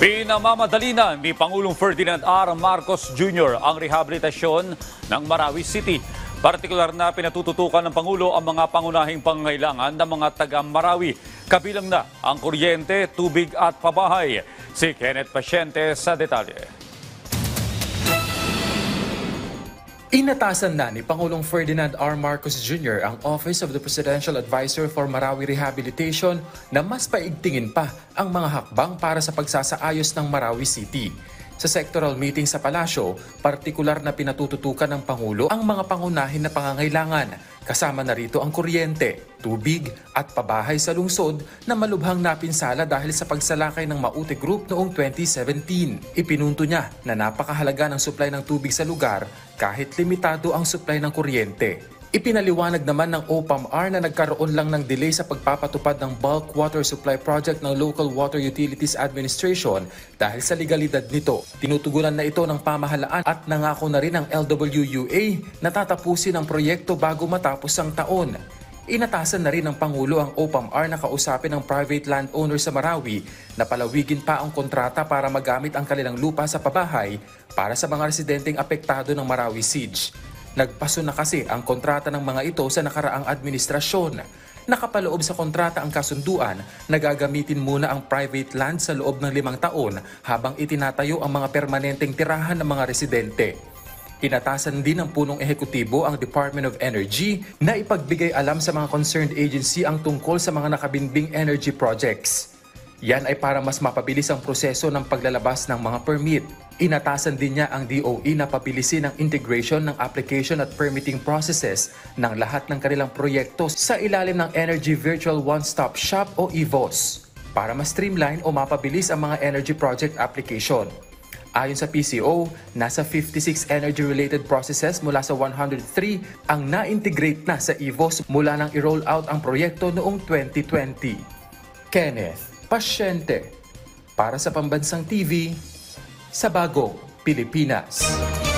Pinamamadali na ni Pangulong Ferdinand R. Marcos Jr. ang rehabilitasyon ng Marawi City. Partikular na pinatututukan ng Pangulo ang mga pangunahing pangangailangan ng mga taga-Marawi. Kabilang na ang kuryente, tubig at pabahay. Si Kenneth Pasyente sa detalye. Inatasan na ni Pangulong Ferdinand R. Marcos Jr. ang Office of the Presidential Advisor for Marawi Rehabilitation na mas paigtingin pa ang mga hakbang para sa pagsasaayos ng Marawi City. Sa sectoral meeting sa palasyo, partikular na pinatututukan ng Pangulo ang mga pangunahin na pangangailangan. Kasama na rito ang kuryente, tubig at pabahay sa lungsod na malubhang napinsala dahil sa pagsalakay ng Maute Group noong 2017. Ipinunto niya na napakahalaga ng supply ng tubig sa lugar kahit limitado ang supply ng kuryente. Ipinaliwanag naman ng OPAMR na nagkaroon lang ng delay sa pagpapatupad ng bulk water supply project ng Local Water Utilities Administration dahil sa legalidad nito. Tinutugunan na ito ng pamahalaan at nangako na rin ng LWUA na tatapusin ang proyekto bago matapos ang taon. Inatasan na rin ng Pangulo ang OPAMR na kausapin ng private landowner sa Marawi na palawigin pa ang kontrata para magamit ang kanilang lupa sa pabahay para sa mga residenteng apektado ng Marawi siege. Nagpaso na kasi ang kontrata ng mga ito sa nakaraang administrasyon. Nakapaloob sa kontrata ang kasunduan na gagamitin muna ang private land sa loob ng 5 taon habang itinatayo ang mga permanenteng tirahan ng mga residente. Inatasan din ng punong ehekutibo ang Department of Energy na ipagbigay alam sa mga concerned agency ang tungkol sa mga nakabinbing energy projects. Yan ay para mas mapabilis ang proseso ng paglalabas ng mga permit. Inatasan din niya ang DOE na pabilisin ang integration ng application at permitting processes ng lahat ng kanilang proyekto sa ilalim ng Energy Virtual One-Stop Shop o EVOS para mas streamline o mapabilis ang mga energy project application. Ayon sa PCO, nasa 56 energy-related processes mula sa 103 ang na-integrate na sa EVOS mula nang i-roll out ang proyekto noong 2020. Kenneth Pasyente para sa Pambansang TV sa Bagong Pilipinas.